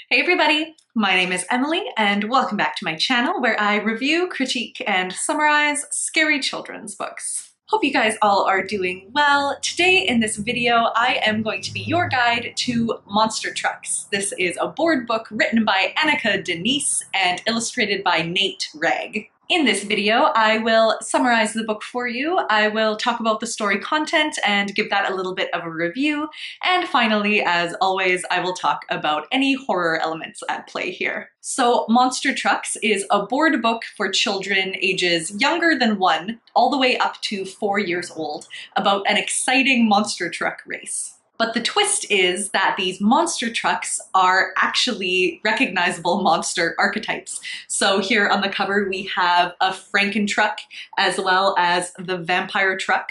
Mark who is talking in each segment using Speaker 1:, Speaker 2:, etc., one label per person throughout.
Speaker 1: Hey everybody, my name is Emily and welcome back to my channel where I review, critique, and summarize scary children's books. Hope you guys all are doing well. Today in this video, I am going to be your guide to Monster Trucks. This is a board book written by Anika, Denise, and illustrated by Wragg. In this video, I will summarize the book for you, I will talk about the story content and give that a little bit of a review, and finally, as always, I will talk about any horror elements at play here. So Monster Trucks is a board book for children ages younger than 1, all the way up to 4 years old, about an exciting monster truck race. But the twist is that these monster trucks are actually recognizable monster archetypes. So here on the cover we have a Franken truck as well as the vampire truck,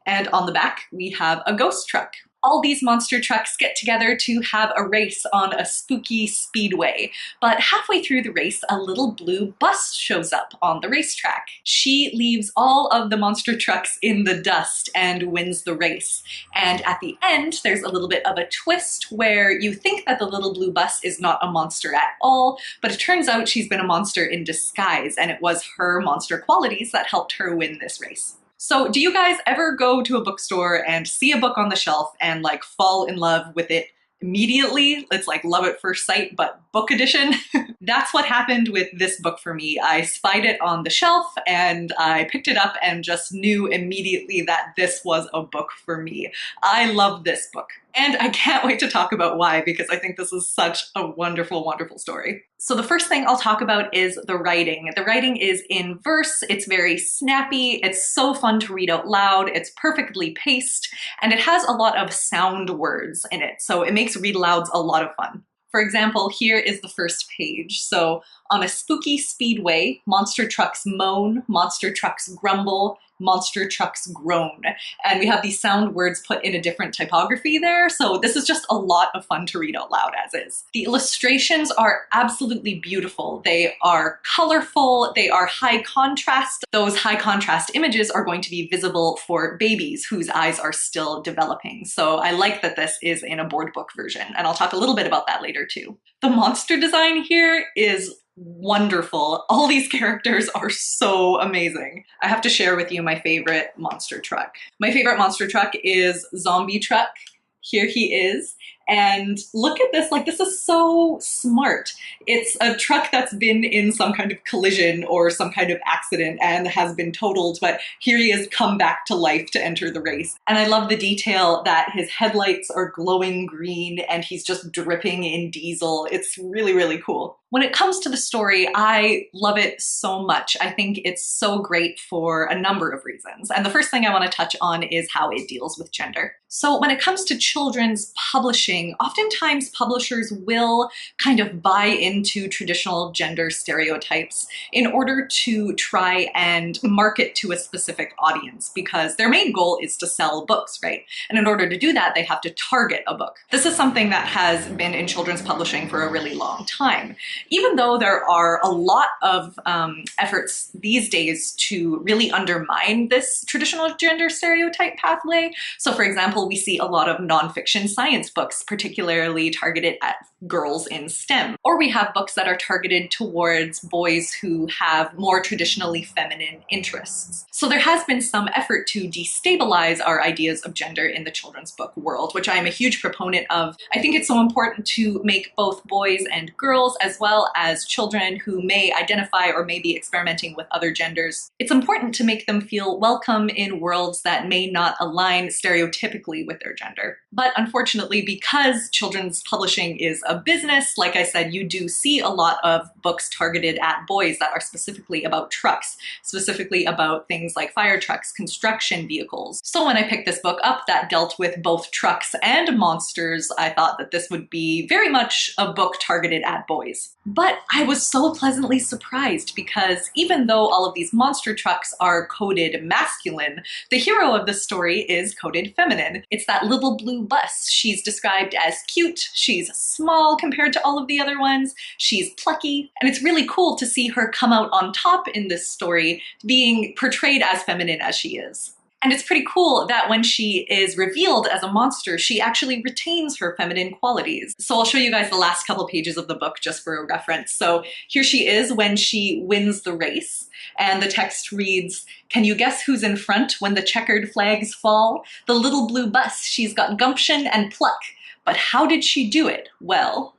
Speaker 1: and on the back we have a ghost truck. All these monster trucks get together to have a race on a spooky speedway, but halfway through the race, a little blue bus shows up on the racetrack. She leaves all of the monster trucks in the dust and wins the race. And at the end, there's a little bit of a twist where you think that the little blue bus is not a monster at all, but it turns out she's been a monster in disguise, and it was her monster qualities that helped her win this race. So do you guys ever go to a bookstore and see a book on the shelf and like fall in love with it immediately? It's like love at first sight, but book edition. That's what happened with this book for me. I spied it on the shelf and I picked it up and just knew immediately that this was a book for me. I love this book. And I can't wait to talk about why, because I think this is such a wonderful, wonderful story. So the first thing I'll talk about is the writing. The writing is in verse, it's very snappy, it's so fun to read out loud, it's perfectly paced, and it has a lot of sound words in it, so it makes read alouds a lot of fun. For example, here is the first page. So on a spooky speedway, monster trucks moan, monster trucks grumble, monster trucks groan. And we have these sound words put in a different typography there, so this is just a lot of fun to read out loud as is. The illustrations are absolutely beautiful. They are colorful, they are high contrast. Those high contrast images are going to be visible for babies whose eyes are still developing. So I like that this is in a board book version, and I'll talk a little bit about that later too. The monster design here is wonderful. All these characters are so amazing. I have to share with you my favorite monster truck. My favorite monster truck is Zombie Truck. Here he is. And look at this, like this is so smart. It's a truck that's been in some kind of collision or some kind of accident and has been totaled, but here he is come back to life to enter the race. And I love the detail that his headlights are glowing green and he's just dripping in diesel. It's really, really cool. When it comes to the story, I love it so much. I think it's so great for a number of reasons. And the first thing I want to touch on is how it deals with gender. So when it comes to children's publishing, oftentimes publishers will kind of buy into traditional gender stereotypes in order to try and market to a specific audience, because their main goal is to sell books, right? And in order to do that, they have to target a book. This is something that has been in children's publishing for a really long time. Even though there are a lot of efforts these days to really undermine this traditional gender stereotype pathway. So for example, we see a lot of nonfiction science books, particularly targeted at girls in STEM. Or we have books that are targeted towards boys who have more traditionally feminine interests. So there has been some effort to destabilize our ideas of gender in the children's book world, which I am a huge proponent of. I think it's so important to make both boys and girls, as well as children who may identify or may be experimenting with other genders, it's important to make them feel welcome in worlds that may not align stereotypically with their gender. But unfortunately, because children's publishing is a business, like I said, you do see a lot of books targeted at boys that are specifically about trucks, specifically about things like fire trucks, construction vehicles. So when I picked this book up that dealt with both trucks and monsters, I thought that this would be very much a book targeted at boys. But I was so pleasantly surprised, because even though all of these monster trucks are coded masculine, the hero of the story is coded feminine. It's that little blue bus. She's described as cute, she's small compared to all of the other ones, she's plucky, and it's really cool to see her come out on top in this story, being portrayed as feminine as she is. And it's pretty cool that when she is revealed as a monster, she actually retains her feminine qualities. So I'll show you guys the last couple pages of the book just for a reference. So here she is when she wins the race, and the text reads, "Can you guess who's in front when the checkered flags fall? The little blue bus, she's got gumption and pluck. But how did she do it? Well,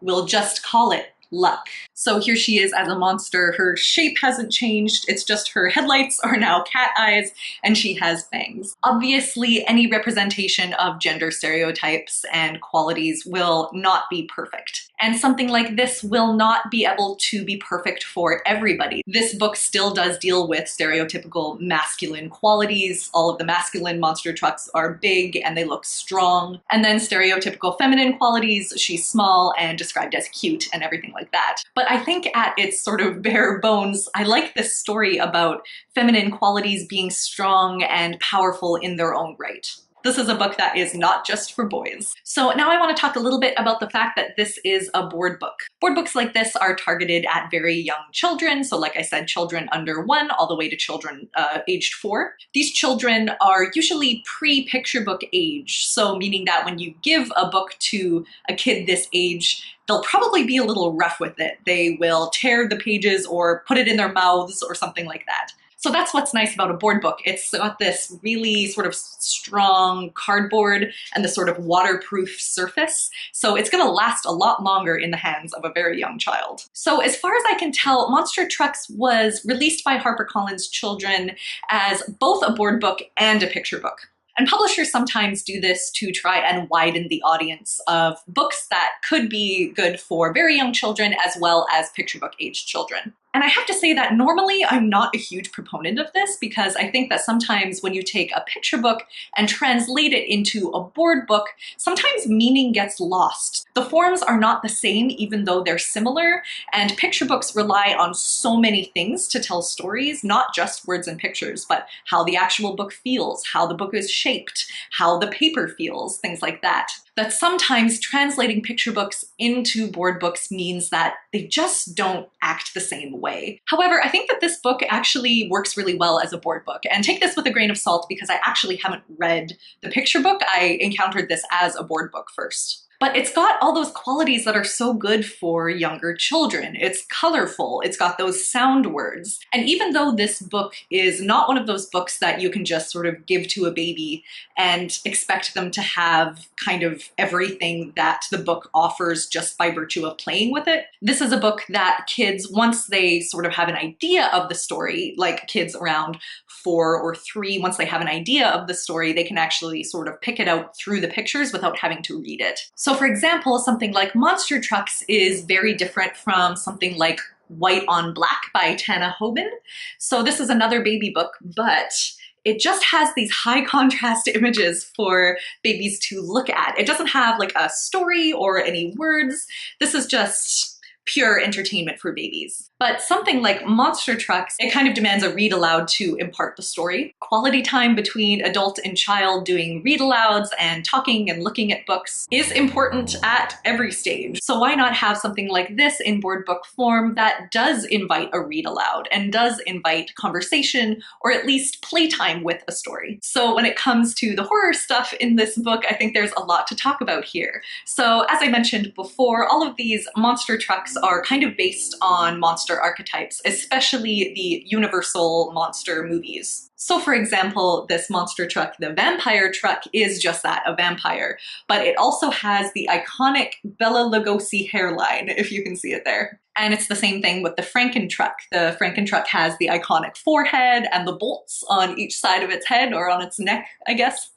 Speaker 1: we'll just call it luck." So here she is as a monster. Her shape hasn't changed. It's just her headlights are now cat eyes and she has fangs. Obviously, any representation of gender stereotypes and qualities will not be perfect. And something like this will not be able to be perfect for everybody. This book still does deal with stereotypical masculine qualities. All of the masculine monster trucks are big and they look strong. And then stereotypical feminine qualities, she's small and described as cute and everything like that. But I think at its sort of bare bones, I like this story about feminine qualities being strong and powerful in their own right. This is a book that is not just for boys. So now I want to talk a little bit about the fact that this is a board book. Board books like this are targeted at very young children. So like I said, children under 1 all the way to children aged 4. These children are usually pre-picture book age. So meaning that when you give a book to a kid this age, they'll probably be a little rough with it. They will tear the pages or put it in their mouths or something like that. So that's what's nice about a board book. It's got this really sort of strong cardboard and the sort of waterproof surface. So it's gonna last a lot longer in the hands of a very young child. So as far as I can tell, Monster Trucks was released by HarperCollins Children as both a board book and a picture book. And publishers sometimes do this to try and widen the audience of books that could be good for very young children as well as picture book age children. And I have to say that normally I'm not a huge proponent of this because I think that sometimes when you take a picture book and translate it into a board book, sometimes meaning gets lost. The forms are not the same even though they're similar, and picture books rely on so many things to tell stories, not just words and pictures, but how the actual book feels, how the book is shaped, how the paper feels, things like that. That sometimes translating picture books into board books means that they just don't act the same way. However, I think that this book actually works really well as a board book. And take this with a grain of salt because I actually haven't read the picture book. I encountered this as a board book first. But it's got all those qualities that are so good for younger children. It's colorful, it's got those sound words. And even though this book is not one of those books that you can just sort of give to a baby and expect them to have kind of everything that the book offers just by virtue of playing with it, this is a book that kids, once they sort of have an idea of the story, like kids around 4 or 3, once they have an idea of the story, they can actually sort of pick it out through the pictures without having to read it. So for example, something like Monster Trucks is very different from something like White on Black by Tana Hoban. So this is another baby book, but it just has these high contrast images for babies to look at. It doesn't have like a story or any words. This is just pure entertainment for babies. But something like Monster Trucks, it kind of demands a read aloud to impart the story. Quality time between adult and child doing read alouds and talking and looking at books is important at every stage. So why not have something like this in board book form that does invite a read aloud and does invite conversation or at least playtime with a story. So when it comes to the horror stuff in this book, I think there's a lot to talk about here. So as I mentioned before, all of these Monster Trucks are kind of based on monster archetypes, especially the Universal monster movies. So for example, this monster truck, the vampire truck, is just that, a vampire, but it also has the iconic Bela Lugosi hairline, if you can see it there. And it's the same thing with the Franken truck. The Franken truck has the iconic forehead and the bolts on each side of its head, or on its neck, I guess.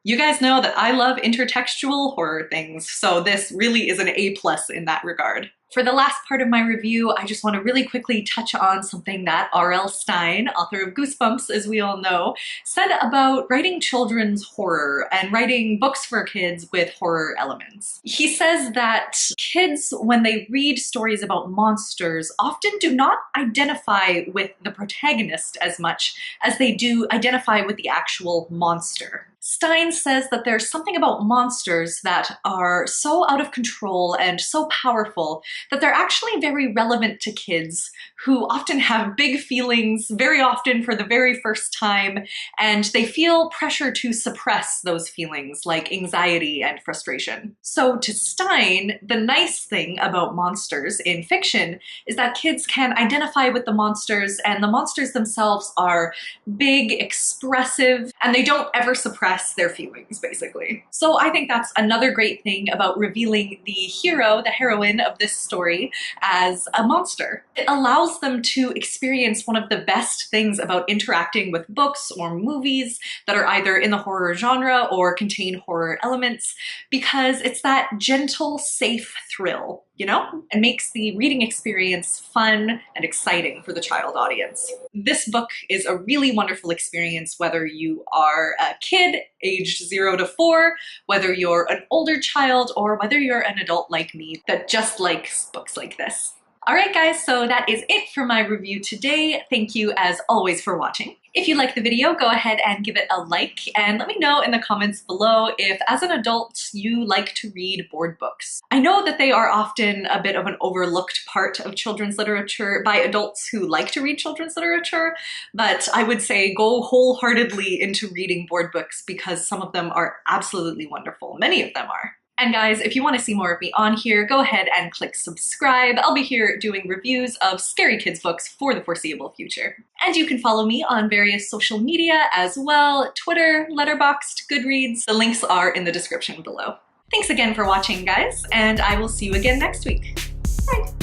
Speaker 1: You guys know that I love intertextual horror things, so this really is an A+ in that regard. For the last part of my review, I just want to really quickly touch on something that R.L. Stine, author of Goosebumps, as we all know, said about writing children's horror and writing books for kids with horror elements. He says that kids, when they read stories about monsters, often do not identify with the protagonist as much as they do identify with the actual monster. Stein says that there's something about monsters that are so out of control and so powerful that they're actually very relevant to kids who often have big feelings, very often for the very first time, and they feel pressure to suppress those feelings like anxiety and frustration. So to Stein, the nice thing about monsters in fiction is that kids can identify with the monsters, and the monsters themselves are big, expressive, and they don't ever suppress their feelings, basically. So I think that's another great thing about revealing the hero, the heroine of this story, as a monster. It allows them to experience one of the best things about interacting with books or movies that are either in the horror genre or contain horror elements, because it's that gentle, safe thrill, you know? It makes the reading experience fun and exciting for the child audience. This book is a really wonderful experience whether you are a kid aged 0 to 4, whether you're an older child, or whether you're an adult like me that just likes books like this. All right, guys, so that is it for my review today. Thank you, as always, for watching. If you liked the video, go ahead and give it a like, and let me know in the comments below if, as an adult, you like to read board books. I know that they are often a bit of an overlooked part of children's literature by adults who like to read children's literature, but I would say go wholeheartedly into reading board books because some of them are absolutely wonderful. Many of them are. And guys, if you want to see more of me on here, go ahead and click subscribe. I'll be here doing reviews of scary kids books for the foreseeable future. And you can follow me on various social media as well: Twitter, Letterboxd, Goodreads. The links are in the description below. Thanks again for watching, guys, and I will see you again next week. Bye!